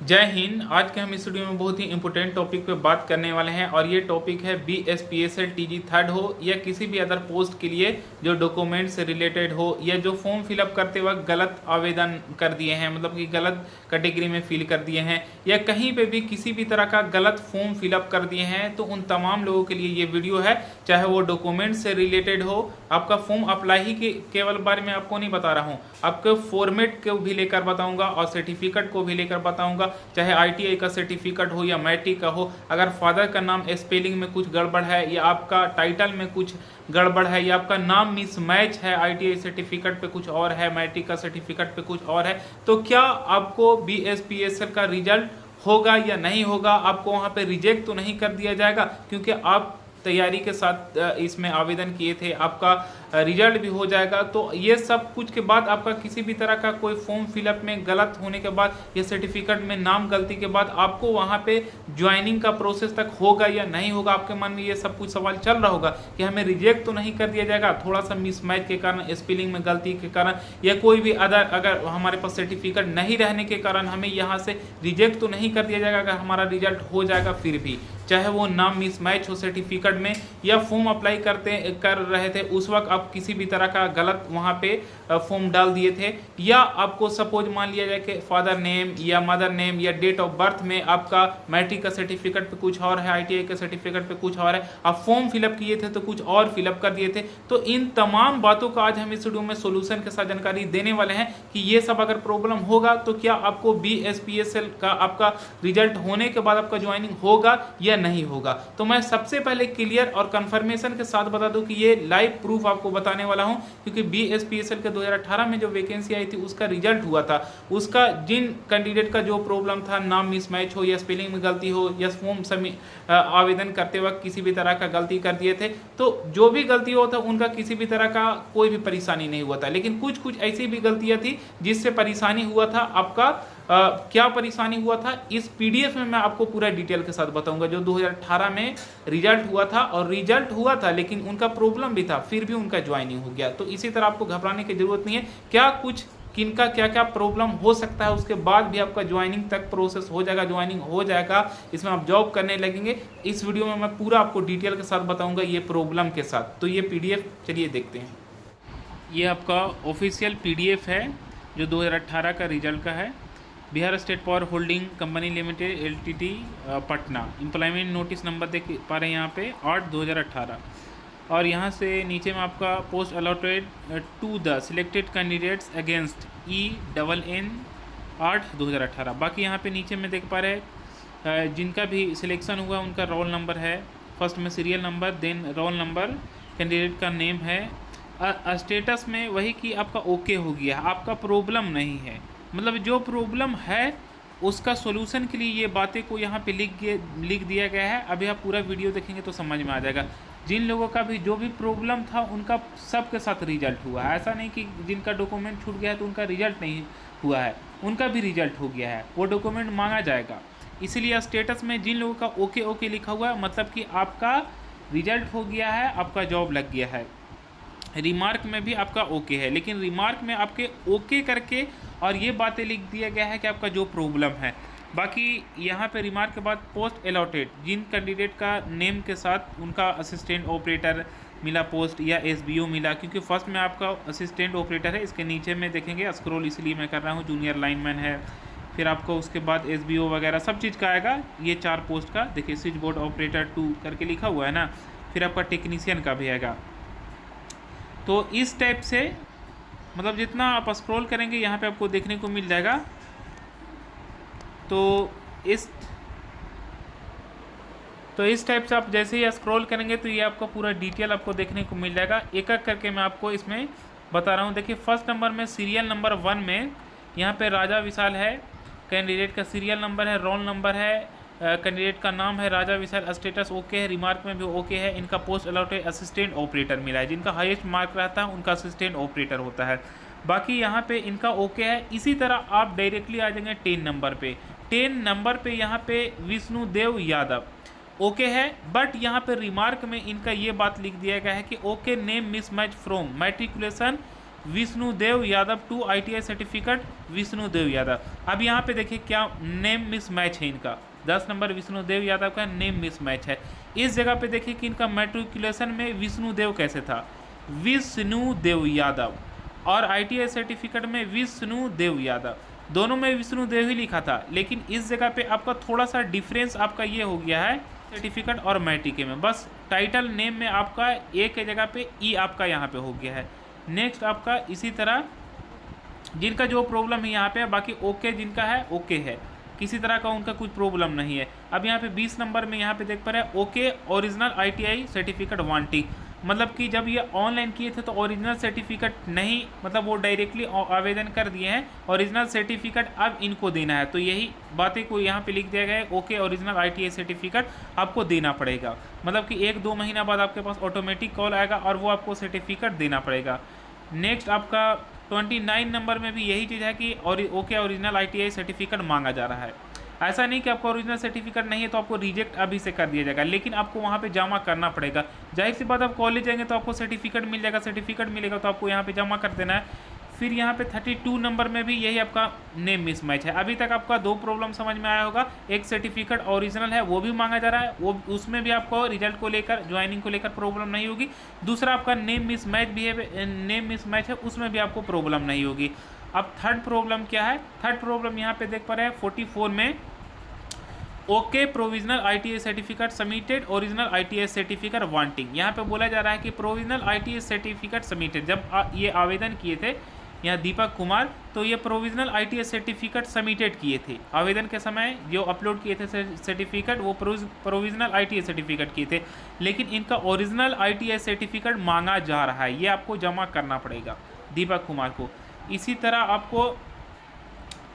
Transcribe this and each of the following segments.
जय हिंद। आज के हम इस वीडियो में बहुत ही इंपॉर्टेंट टॉपिक पे बात करने वाले हैं और ये टॉपिक है BSPSL TG थर्ड हो या किसी भी अदर पोस्ट के लिए जो डॉक्यूमेंट से रिलेटेड हो या जो फॉर्म फिलअप करते वक्त गलत आवेदन कर दिए हैं, मतलब कि गलत कैटेगरी में फिल कर दिए हैं या कहीं पे भी किसी भी तरह का गलत फॉर्म फिलअप कर दिए हैं, तो उन तमाम लोगों के लिए ये वीडियो है। चाहे वो डॉक्यूमेंट से रिलेटेड हो, आपका फॉर्म अप्लाई ही के केवल बारे में आपको नहीं बता रहा हूँ, आपके फॉर्मेट को भी लेकर बताऊंगा और सर्टिफिकेट को भी लेकर बताऊंगा। चाहे ITI का सर्टिफिकेट हो या मैट्रिक का हो, अगर फादर का नाम स्पेलिंग में कुछ गड़बड़ है या आपका टाइटल में कुछ गड़बड़ है या आपका नाम मिसमैच है, ITI सर्टिफिकेट पे कुछ और है, मैट्रिक का सर्टिफिकेट पे कुछ और है, तो क्या आपको BSPSL का रिजल्ट होगा या नहीं होगा? आपको वहाँ पे रिजेक्ट तो नहीं कर दिया जाएगा क्योंकि आप तैयारी के साथ इसमें आवेदन किए थे, आपका रिजल्ट भी हो जाएगा। तो ये सब कुछ के बाद आपका किसी भी तरह का कोई फॉर्म फिलअप में गलत होने के बाद या सर्टिफिकेट में नाम गलती के बाद आपको वहाँ पे ज्वाइनिंग का प्रोसेस तक होगा या नहीं होगा, आपके मन में ये सब कुछ सवाल चल रहा होगा कि हमें रिजेक्ट तो नहीं कर दिया जाएगा थोड़ा सा मिसमैच के कारण, स्पेलिंग में गलती के कारण या कोई भी अगर हमारे पास सर्टिफिकेट नहीं रहने के कारण हमें यहाँ से रिजेक्ट तो नहीं कर दिया जाएगा अगर हमारा रिजल्ट हो जाएगा। फिर भी चाहे वो नाम मिसमैच हो सर्टिफिकेट में या फॉर्म अप्लाई कर रहे थे उस वक्त आप किसी भी तरह का गलत वहाँ पे फॉर्म डाल दिए थे, या आपको सपोज मान लिया जाए कि फादर नेम या मदर नेम या डेट ऑफ बर्थ में आपका मैट्रिक का सर्टिफिकेट पे कुछ और है, ITI के सर्टिफिकेट पे कुछ और है, आप फॉर्म फिलअप किए थे तो कुछ और फिलअप कर दिए थे। तो इन तमाम बातों का आज हम इस वीडियो में सोल्यूशन के साथ जानकारी देने वाले हैं कि ये सब अगर प्रॉब्लम होगा तो क्या आपको BSPSL का आपका रिजल्ट होने के बाद आपका ज्वाइनिंग होगा या नहीं होगा। तो मैं सबसे पहले क्लियर और कंफर्मेशन के साथ बता दूं कि ये लाइव प्रूफ आपको बताने वाला हूं, क्योंकि BSPSL के 2018 में जो वैकेंसी आई थी उसका रिजल्ट हुआ था, उसका जिन कैंडिडेट का जो प्रॉब्लम था, नाम मिसमैच हो या स्पेलिंग में गलती हो या फॉर्म आवेदन करते वक्त किसी भी तरह का गलती कर दिए थे, तो जो भी गलती होता उनका किसी भी तरह का कोई भी परेशानी नहीं हुआ था। लेकिन कुछ कुछ ऐसी भी गलतियां थी जिससे परेशानी हुआ था। आपका क्या परेशानी हुआ था इस PDF में मैं आपको पूरा डिटेल के साथ बताऊंगा। जो 2018 में रिजल्ट हुआ था और रिजल्ट हुआ था लेकिन उनका प्रॉब्लम भी था, फिर भी उनका ज्वाइनिंग हो गया। तो इसी तरह आपको घबराने की जरूरत नहीं है। क्या कुछ किनका क्या क्या प्रॉब्लम हो सकता है उसके बाद भी आपका ज्वाइनिंग तक प्रोसेस हो जाएगा, ज्वाइनिंग हो जाएगा, इसमें आप जॉब करने लगेंगे। इस वीडियो में मैं पूरा आपको डिटेल के साथ बताऊंगा ये प्रॉब्लम के साथ। तो ये PDF चलिए देखते हैं। ये आपका ऑफिशियल PDF है जो 2018 का रिजल्ट का है। Bihar state power holding company limited LTD Patna. Employment notice number देख पा रहे हैं यहाँ पे 8/2018, और यहाँ से नीचे में आपका post allotted to the selected candidates against ENN 8/2018। बाकी यहाँ पे नीचे में देख पा रहे हैं जिनका भी सिलेक्शन हुआ उनका रोल नंबर है, फर्स्ट में serial number, then roll number, candidate का नेम है। स्टेटस में वही कि आपका ओके हो गया, आपका प्रॉब्लम नहीं है, मतलब जो प्रॉब्लम है उसका सॉल्यूशन के लिए ये बातें को यहाँ पे लिख दिया गया है। अभी आप पूरा वीडियो देखेंगे तो समझ में आ जाएगा। जिन लोगों का भी जो भी प्रॉब्लम था उनका सबके साथ रिजल्ट हुआ है। ऐसा नहीं कि जिनका डॉक्यूमेंट छूट गया है तो उनका रिजल्ट नहीं हुआ है, उनका भी रिजल्ट हो गया है, वो डॉक्यूमेंट मांगा जाएगा। इसीलिए स्टेटस में जिन लोगों का ओके ओके लिखा हुआ है मतलब कि आपका रिजल्ट हो गया है, आपका जॉब लग गया है। रिमार्क में भी आपका ओके है, लेकिन रिमार्क में आपके ओके करके और ये बातें लिख दिया गया है कि आपका जो प्रॉब्लम है। बाकी यहाँ पे रिमार्क के बाद पोस्ट अलॉटेड, जिन कैंडिडेट का नेम के साथ उनका असिस्टेंट ऑपरेटर मिला पोस्ट या SBO मिला, क्योंकि फर्स्ट में आपका असिस्टेंट ऑपरेटर है, इसके नीचे में देखेंगे स्क्रॉल इसलिए मैं कर रहा हूँ, जूनियर लाइनमैन है, फिर आपको उसके बाद SBO वगैरह सब चीज़ का आएगा। ये 4 पोस्ट का देखिए, स्विच बोर्ड ऑपरेटर 2 करके लिखा हुआ है ना, फिर आपका टेक्नीशियन का भी आएगा। तो इस टाइप से मतलब जितना आप स्क्रॉल करेंगे यहाँ पे आपको देखने को मिल जाएगा। तो इस टाइप से आप जैसे ही स्क्रॉल करेंगे तो ये आपको पूरा डिटेल आपको देखने को मिल जाएगा। एक एक करके मैं आपको इसमें बता रहा हूँ। देखिए फर्स्ट नंबर में सीरियल नंबर 1 में यहाँ पे राजा विशाल है, कैंडिडेट का सीरियल नंबर है, रोल नंबर है, कैंडिडेट का नाम है राजा विशाल, स्टेटस ओके है, रिमार्क में भी ओके है। इनका पोस्ट अलॉटेड असिस्टेंट ऑपरेटर मिला है, जिनका हाईएस्ट मार्क रहता है उनका असिस्टेंट ऑपरेटर होता है। बाकी यहाँ पे इनका ओके है। इसी तरह आप डायरेक्टली आ जाएंगे 10 नंबर पे। 10 नंबर पे यहाँ पे विष्णुदेव यादव ओके है, बट यहाँ पे रिमार्क में इनका ये बात लिख दिया गया है कि okay name mismatch from matriculation Vishnudev Yadav to ITI certificate Vishnudev Yadav. अब यहाँ पे देखिए क्या नेम मिस मैच है इनका, 10 नंबर विष्णुदेव यादव का नेम मिस मैच है। इस जगह पे देखिए कि इनका मैट्रिकुलेशन में विष्णुदेव कैसे था, विष्णुदेव यादव, और ITI सर्टिफिकेट में विष्णुदेव यादव, दोनों में विष्णुदेव ही लिखा था। लेकिन इस जगह पे आपका थोड़ा सा डिफरेंस आपका ये हो गया है सर्टिफिकेट और मैट्रिक में, बस टाइटल नेम में आपका एक जगह पे ई आपका यहाँ पे हो गया है। नेक्स्ट आपका इसी तरह जिनका जो प्रॉब्लम है यहाँ पे, बाकी ओके जिनका है ओके है, किसी तरह का उनका कुछ प्रॉब्लम नहीं है। अब यहाँ पे 20 नंबर में यहाँ पे देख पा रहे हैं okay original ITI certificate wanting, मतलब कि जब ये ऑनलाइन किए थे तो ओरिजिनल सर्टिफिकेट नहीं, मतलब वो डायरेक्टली आवेदन कर दिए हैं, ओरिजिनल सर्टिफिकेट अब इनको देना है। तो यही बातें को यहाँ पे लिख दिया गया है, ओके ओरिजिनल ITI सर्टिफिकेट आपको देना पड़ेगा, मतलब कि 1-2 महीना बाद आपके पास ऑटोमेटिक कॉल आएगा और वो आपको सर्टिफिकेट देना पड़ेगा। नेक्स्ट आपका 29 नंबर में भी यही चीज़ है कि ओके ओरिजिनल ITI सर्टिफिकेट मांगा जा रहा है। ऐसा नहीं कि आपको ओरिजिनल सर्टिफिकेट नहीं है तो आपको रिजेक्ट अभी से कर दिया जाएगा, लेकिन आपको वहाँ पे जमा करना पड़ेगा। जाहिर सी बात, आप कॉलेज जाएंगे तो आपको सर्टिफिकेट मिल जाएगा, सर्टिफिकेट मिलेगा तो आपको यहाँ पे जमा कर देना है। फिर यहाँ पे 32 नंबर में भी यही आपका नेम मिसमैच है। अभी तक आपका 2 प्रॉब्लम समझ में आया होगा, एक सर्टिफिकेट ओरिजिनल है वो भी मांगा जा रहा है, वो उसमें भी आपको रिजल्ट को लेकर ज्वाइनिंग को लेकर प्रॉब्लम नहीं होगी। दूसरा आपका नेम मिसमैच भी है, नेम मिसमैच है, उसमें भी आपको प्रॉब्लम नहीं होगी। अब थर्ड प्रॉब्लम क्या है, थर्ड प्रॉब्लम यहाँ पे देख पा रहे हैं 44 में okay provisional ITI certificate submitted original ITI certificate wanting. यहाँ पे बोला जा रहा है कि प्रोविजनल ITI सर्टिफिकेट सबमिटेड, जब ये आवेदन किए थे यहाँ दीपक कुमार, तो ये प्रोविजनल ITI सर्टिफिकेट सबमिटेड किए थे आवेदन के समय, जो अपलोड किए थे सर्टिफिकेट वो प्रोविजनल ITI सर्टिफिकेट किए थे, लेकिन इनका ओरिजिनल ITI सर्टिफिकेट मांगा जा रहा है, ये आपको जमा करना पड़ेगा दीपक कुमार को। इसी तरह आपको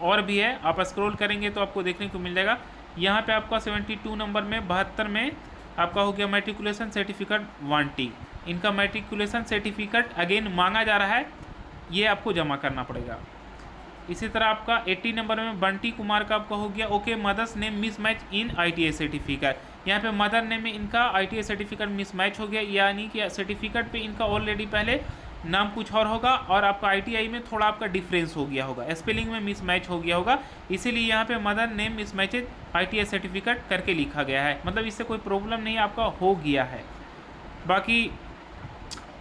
और भी है, आप स्क्रॉल करेंगे तो आपको देखने को मिल जाएगा। यहाँ पे आपका 72 नंबर में 72 में आपका हो गया मैट्रिकुलेशन सर्टिफिकेट वांटिंग, इनका मैट्रिकुलेशन सर्टिफिकेट अगेन मांगा जा रहा है, ये आपको जमा करना पड़ेगा। इसी तरह आपका 80 नंबर में बंटी कुमार का आपका हो गया okay mother's name mismatch in ITI certificate. यहाँ पे मदर नेम में इनका ITI सर्टिफिकेट मिसमैच हो गया, यानी कि सर्टिफिकेट पे इनका ऑलरेडी पहले नाम कुछ और होगा और आपका ITI में थोड़ा आपका डिफरेंस हो गया होगा, स्पेलिंग में मिसमैच हो गया होगा, इसीलिए यहाँ पे मदर नेम मिसमैचेज ITI सर्टिफिकेट करके लिखा गया है। मतलब इससे कोई प्रॉब्लम नहीं, आपका हो गया है। बाकी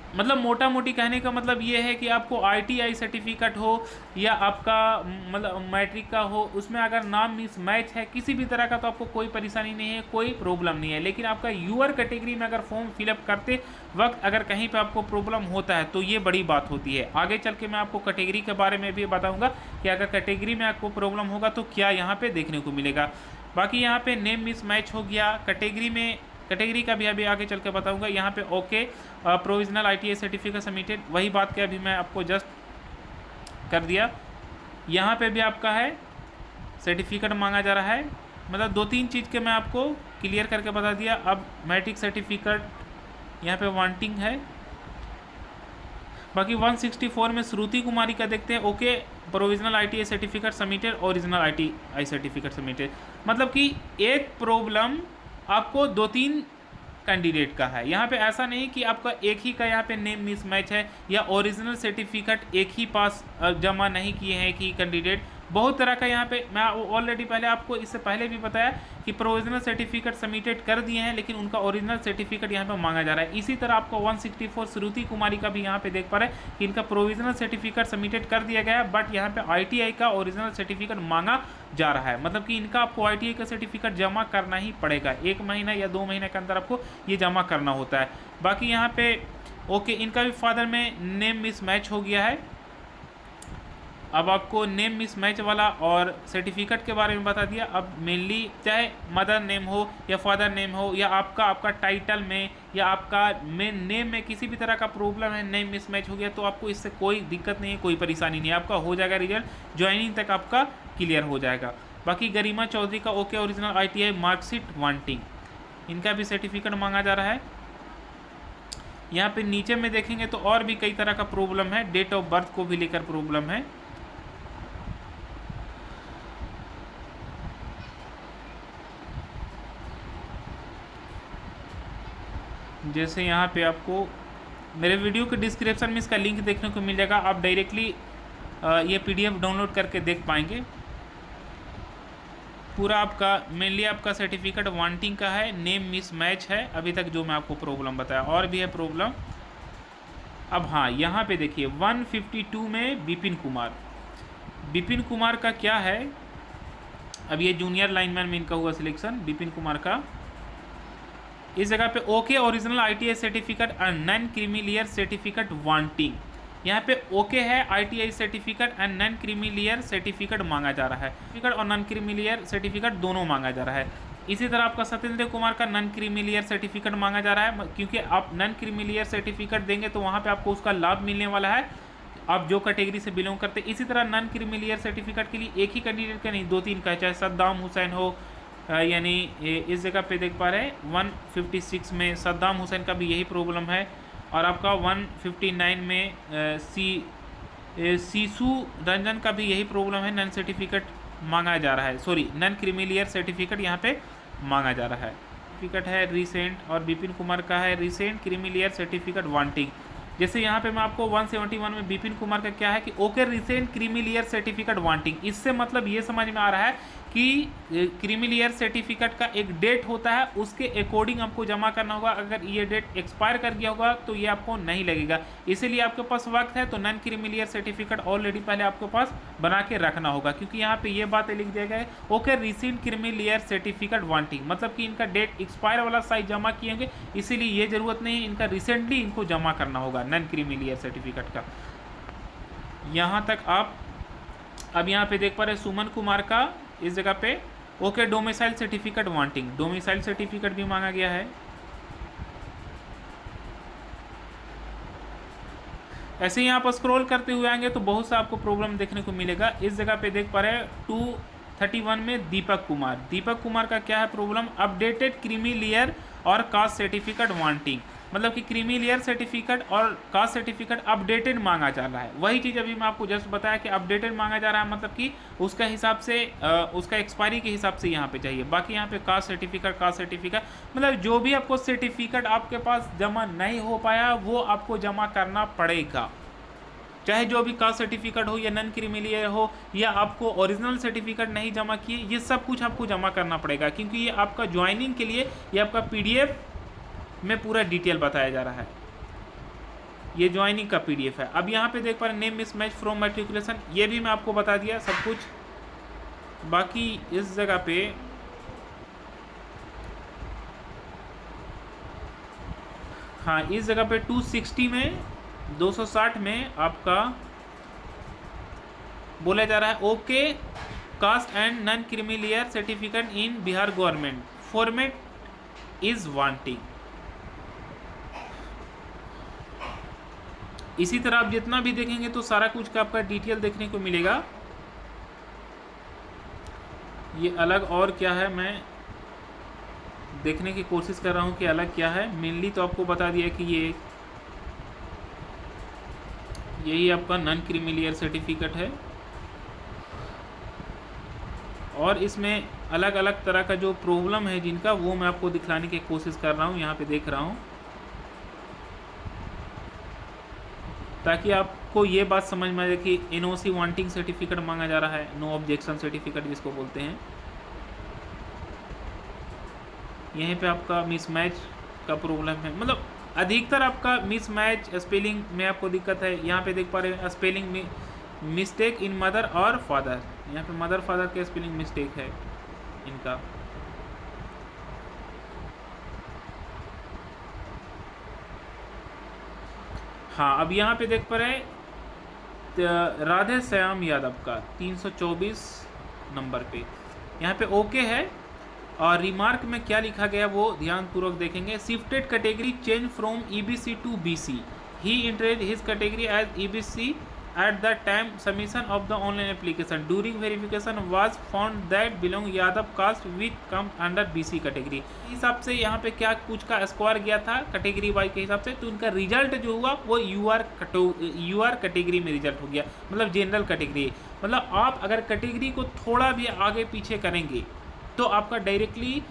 मतलब मोटा मोटी कहने का मतलब ये है कि आपको ITI सर्टिफिकेट हो या आपका मतलब मैट्रिक का हो, उसमें अगर नाम मिसमैच है किसी भी तरह का तो आपको कोई परेशानी नहीं है, कोई प्रॉब्लम नहीं है। लेकिन आपका यूआर कैटेगरी में अगर फॉर्म फिलअप करते वक्त अगर कहीं पे आपको प्रॉब्लम होता है तो ये बड़ी बात होती है। आगे चल के मैं आपको कैटेगरी के बारे में भी बताऊँगा कि अगर कैटेगरी में आपको प्रॉब्लम होगा तो क्या यहाँ पर देखने को मिलेगा। बाकी यहाँ पर नेम मिसमैच हो गया, कैटेगरी का भी अभी आगे चल के बताऊंगा। यहाँ पे okay provisional ITI certificate submitted, वही बात के अभी मैं आपको जस्ट कर दिया। यहाँ पे भी आपका है सर्टिफिकेट मांगा जा रहा है, मतलब 2-3 चीज़ के मैं आपको क्लियर करके बता दिया। अब मैट्रिक सर्टिफिकेट यहाँ पे वांटिंग है। बाकी 164 में श्रुति कुमारी का देखते हैं okay provisional ITI certificate submitted original ITI certificate submitted, मतलब कि एक प्रॉब्लम आपको 2-3 कैंडिडेट का है। यहाँ पे ऐसा नहीं कि आपका एक ही का यहाँ पे नेम मिसमैच है या ओरिजिनल सर्टिफिकेट एक ही पास जमा नहीं किए हैं एक ही कैंडिडेट, बहुत तरह का यहाँ पे मैं ऑलरेडी पहले आपको इससे पहले भी बताया कि प्रोविजनल सर्टिफिकेट सबमिटेड कर दिए हैं लेकिन उनका ओरिजिनल सर्टिफिकेट यहाँ पे मांगा जा रहा है। इसी तरह आपका 164 श्रुति कुमारी का भी यहाँ पे देख पा रहे हैं कि इनका प्रोविजनल सर्टिफिकेट सबमिटेड कर दिया गया है, बट यहाँ पे ITI का ओरिजिनल सर्टिफिकेट मांगा जा रहा है, मतलब कि इनका आपको ITI का सर्टिफिकेट जमा करना ही पड़ेगा, 1 महीना या 2 महीने के अंदर आपको ये जमा करना होता है। बाकी यहाँ पे ओके इनका भी फादर में नेम मिसमैच हो गया है। अब आपको नेम मिसमैच वाला और सर्टिफिकेट के बारे में बता दिया। अब मेनली चाहे मदर नेम हो या फादर नेम हो या आपका टाइटल में या आपका मेन नेम में किसी भी तरह का प्रॉब्लम है, नेम मिसमैच हो गया तो आपको इससे कोई दिक्कत नहीं है, कोई परेशानी नहीं है, आपका हो जाएगा रिजल्ट ज्वाइनिंग तक आपका क्लियर हो जाएगा। बाकी गरिमा चौधरी का okay original ITI marksheet wanting, इनका भी सर्टिफिकेट मांगा जा रहा है। यहाँ पे नीचे में देखेंगे तो और भी कई तरह का प्रॉब्लम है, डेट ऑफ बर्थ को भी लेकर प्रॉब्लम है। जैसे यहाँ पे आपको मेरे वीडियो के डिस्क्रिप्शन में इसका लिंक देखने को मिल जाएगा, आप डायरेक्टली ये PDF डाउनलोड करके देख पाएंगे। पूरा आपका मेनली आपका सर्टिफिकेट वांटिंग का है, नेम मिस मैच है अभी तक जो मैं आपको प्रॉब्लम बताया, और भी है प्रॉब्लम। अब हाँ, यहाँ पे देखिए 152 में विपिन कुमार का क्या है। अब ये जूनियर लाइनमैन में इनका हुआ सिलेक्शन विपिन कुमार का। इस जगह पे okay original ITI certificate and non creamy certificate wanting, यहाँ पे ओके है, ITI certificate and non creamy certificate मांगा जा रहा है, सर्टिफिकेट और नॉन क्रीमी सर्टिफिकेट दोनों मांगा जा रहा है। इसी तरह आपका सत्येंद्र कुमार का नॉन क्रीमी सर्टिफिकेट मांगा जा रहा है, क्योंकि आप नॉन क्रीमी सर्टिफिकेट देंगे तो वहाँ पे आपको उसका लाभ मिलने वाला है, आप जो कैटेगरी से बिलोंग करते हैं। इसी तरह नॉन क्रीमी सर्टिफिकेट के लिए एक ही कैंडिडेट का नहीं, 2-3 का, चाहे सद्दाम हुसैन हो, यानी इस जगह पे देख पा रहे हैं 156 में सद्दाम हुसैन का भी यही प्रॉब्लम है, और आपका 159 में सीसू रंजन का भी यही प्रॉब्लम है, नॉन सर्टिफिकेट मांगा जा रहा है, सॉरी नॉन क्रीमी सर्टिफिकेट यहाँ पे मांगा जा रहा है। सर्टिफिकेट है रिसेंट, और विपिन कुमार का है रिसेंट क्रीमी सर्टिफिकेट वांटिंग। जैसे यहाँ पे मैं आपको 171 में विपिन कुमार का क्या है कि okay recent creamy certificate wanting, इससे मतलब ये समझ में आ रहा है कि क्रीमी सर्टिफिकेट का एक डेट होता है, उसके अकॉर्डिंग आपको जमा करना होगा। अगर ये डेट एक्सपायर कर गया होगा तो ये आपको नहीं लगेगा, इसीलिए आपके पास वक्त है तो नॉन क्रीमी सर्टिफिकेट ऑलरेडी पहले आपके पास बना के रखना होगा, क्योंकि यहाँ पे ये बातें लिख दिया गया है okay recent creamy certificate wanting, मतलब कि इनका डेट एक्सपायर वाला साइज जमा किए होंगे, इसीलिए ये जरूरत नहीं है, इनका रिसेंटली इनको जमा करना होगा नॉन क्रीमी सर्टिफिकेट का। यहाँ तक आप अब यहाँ पे देख पा रहे सुमन कुमार का इस जगह पे okay domicile certificate wanting, domicile certificate भी मांगा गया है। ऐसे ही आप स्क्रॉल करते हुए आएंगे तो बहुत सा आपको प्रॉब्लम देखने को मिलेगा। इस जगह पे देख पा रहे हैं 231 में दीपक कुमार का क्या है प्रॉब्लम, अपडेटेड क्रीमी लेयर और कास्ट सर्टिफिकेट वांटिंग, मतलब कि क्रीमी लेयर सर्टिफिकेट और कास्ट सर्टिफिकेट अपडेटेड मांगा जा रहा है। वही चीज़ अभी मैं आपको जस्ट बताया कि अपडेटेड मांगा जा रहा है, मतलब कि उसका हिसाब से उसका एक्सपायरी के हिसाब से यहाँ पे चाहिए। बाकी यहाँ पे कास्ट सर्टिफिकेट मतलब जो भी आपको सर्टिफिकेट आपके पास जमा नहीं हो पाया वो आपको जमा करना पड़ेगा, चाहे जो भी कास्ट सर्टिफिकेट हो या नॉन क्रीमी लेयर हो, या आपको ओरिजिनल सर्टिफिकेट नहीं जमा किए, ये सब कुछ आपको जमा करना पड़ेगा, क्योंकि ये आपका ज्वाइनिंग के लिए ये आपका PDF में पूरा डिटेल बताया जा रहा है, ये ज्वाइनिंग का PDF है। अब यहाँ पे देख पा रहे name miss match from matriculation, ये भी मैं आपको बता दिया सब कुछ। बाकी इस जगह पे हाँ, इस जगह पे 260 में 260 में आपका बोला जा रहा है okay caste and non creamy layer certificate in Bihar government format is wanting. इसी तरह आप जितना भी देखेंगे तो सारा कुछ का आपका डिटेल देखने को मिलेगा। ये अलग और क्या है मैं देखने की कोशिश कर रहा हूँ कि अलग क्या है। मेनली तो आपको बता दिया कि ये यही आपका नॉन क्रीमी लेयर सर्टिफिकेट है, और इसमें अलग अलग तरह का जो प्रॉब्लम है जिनका वो मैं आपको दिखलाने की कोशिश कर रहा हूँ। यहाँ पे देख रहा हूँ ताकि आपको ये बात समझ में आए कि NOC वांटिंग सर्टिफिकेट मांगा जा रहा है, नो ऑब्जेक्शन सर्टिफिकेट जिसको बोलते हैं। यहीं पे आपका मिसमैच का प्रॉब्लम है, मतलब अधिकतर आपका मिसमैच स्पेलिंग में आपको दिक्कत है। यहाँ पे देख पा रहे हैं स्पेलिंग में मिस्टेक इन मदर और फादर, यहाँ पे मदर फादर के स्पेलिंग मिस्टेक है इनका। हाँ, अब यहाँ पे देख पा रहे राधे श्याम यादव का 324 नंबर पे यहाँ पे ओके है, और रिमार्क में क्या लिखा गया वो ध्यानपूर्वक देखेंगे। Shifted category change from EBC to BC, he entered his category as EBC at the time submission of the online application. During verification was found that belong Yadav caste which come under BC category. हिसाब से यहाँ पे क्या कुछ का score गया था category wise के हिसाब से, तो उनका रिजल्ट जो हुआ वो UR कैटेगरी में रिजल्ट हो गया, मतलब जनरल कैटेगरी। मतलब आप अगर कैटेगरी को थोड़ा भी आगे पीछे करेंगे तो आपका डायरेक्टली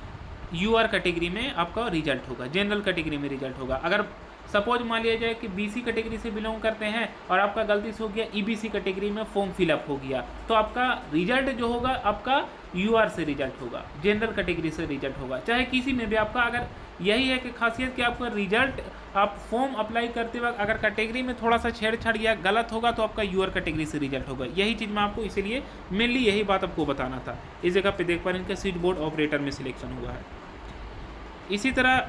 UR कैटेगरी में आपका रिजल्ट होगा, जनरल कैटेगरी में रिजल्ट होगा। अगर सपोज मान लिया जाए कि बीसी कैटेगरी से बिलोंग करते हैं और आपका गलती से हो गया ईबीसी कैटेगरी में फॉर्म फिलअप हो गया, तो आपका रिजल्ट जो होगा आपका यूआर से रिजल्ट होगा, जनरल कैटेगरी से रिजल्ट होगा। चाहे किसी में भी आपका, अगर यही है कि खासियत कि आपका रिजल्ट आप फॉर्म अप्लाई करते वक्त अगर कैटेगरी में थोड़ा सा छेड़छाड़ या गलत होगा तो आपका यूआर कैटेगरी से रिजल्ट होगा। यही चीज़ मैं आपको इसीलिए मेनली यही बात आपको बताना था। इस जगह पे देख पा रहे हैं इनका स्विच बोर्ड ऑपरेटर में सिलेक्शन हुआ है। इसी तरह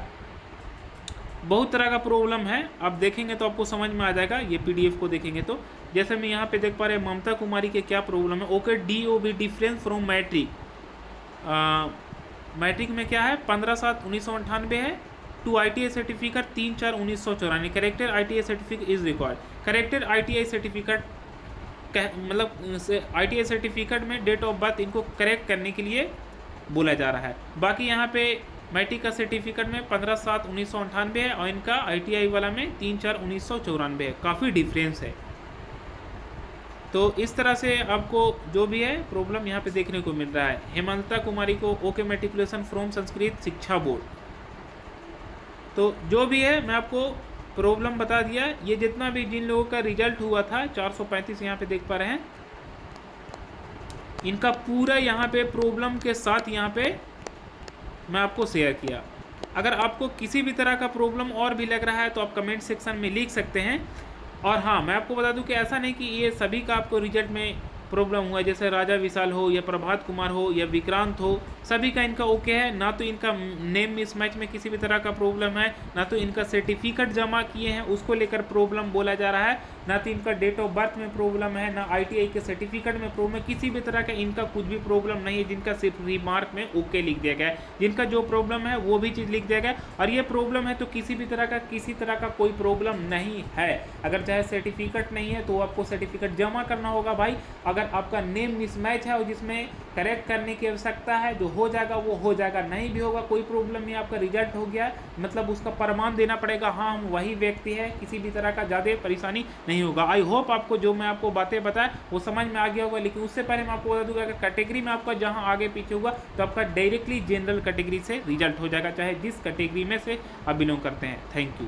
बहुत तरह का प्रॉब्लम है, आप देखेंगे तो आपको समझ में आ जाएगा। ये पीडीएफ को देखेंगे तो जैसे मैं यहाँ पे देख पा रहे हैं ममता कुमारी के क्या प्रॉब्लम है। Okay, DOB difference from matric, matric में क्या है 15/7/1998 है, to ITI certificate 3/4/1994। Corrected ITI certificate is required. Corrected ITI certificate मतलब ITI सर्टिफिकेट में डेट ऑफ बर्थ इनको करेक्ट करने के लिए बोला जा रहा है। बाकी यहाँ पे मैट्रिक का सर्टिफिकेट में 15/7/1998 है और इनका ITI वाला में 3/4/1994 है, काफ़ी डिफरेंस है। तो इस तरह से आपको जो भी है प्रॉब्लम यहाँ पे देखने को मिल रहा है। हेमंता कुमारी को ओके मैट्रिकुलेशन फ्रॉम संस्कृत शिक्षा बोर्ड। तो जो भी है मैं आपको प्रॉब्लम बता दिया। ये जितना भी जिन लोगों का रिजल्ट हुआ था 435 यहाँ पे देख पा रहे हैं, इनका पूरा यहाँ पे प्रॉब्लम के साथ यहाँ पे मैं आपको शेयर किया। अगर आपको किसी भी तरह का प्रॉब्लम और भी लग रहा है तो आप कमेंट सेक्शन में लिख सकते हैं। और हाँ, मैं आपको बता दूं कि ऐसा नहीं कि ये सभी का आपको रिजल्ट में प्रॉब्लम हुआ है, जैसे राजा विशाल हो या प्रभात कुमार हो या विक्रांत हो, सभी का इनका ओके है। ना तो इनका नेम मिसमैच में किसी भी तरह का प्रॉब्लम है, ना तो इनका सर्टिफिकेट जमा किए हैं उसको लेकर प्रॉब्लम बोला जा रहा है, ना तो इनका डेट ऑफ बर्थ में प्रॉब्लम है, ना ITI के सर्टिफिकेट में प्रॉब्लम है। किसी भी तरह का इनका कुछ भी प्रॉब्लम नहीं है, जिनका सिर्फ रिमार्क में ओके लिख दिया गया है। जिनका जो प्रॉब्लम है वो भी चीज़ लिख दिया गया है। और ये प्रॉब्लम है तो किसी तरह का कोई प्रॉब्लम नहीं है। अगर चाहे सर्टिफिकेट नहीं है तो आपको सर्टिफिकेट जमा करना होगा भाई। अगर आपका नेम मिसमैच है और जिसमें करेक्ट करने की आवश्यकता है, जो हो जाएगा वो हो जाएगा, नहीं भी होगा कोई प्रॉब्लम नहीं। आपका रिजल्ट हो गया मतलब उसका प्रमाण देना पड़ेगा, हाँ हम वही व्यक्ति है, किसी भी तरह का ज़्यादा परेशानी नहीं होगा। आई होप आपको जो मैं आपको बातें बताया वो समझ में आ गया होगा। लेकिन उससे पहले मैं आपको बता दूंगा अगर कैटेगरी में आपका जहाँ आगे पीछे होगा तो आपका डायरेक्टली जनरल कैटेगरी से रिजल्ट हो जाएगा, चाहे जिस कैटेगरी में से आप बिलोंग करते हैं। Thank you.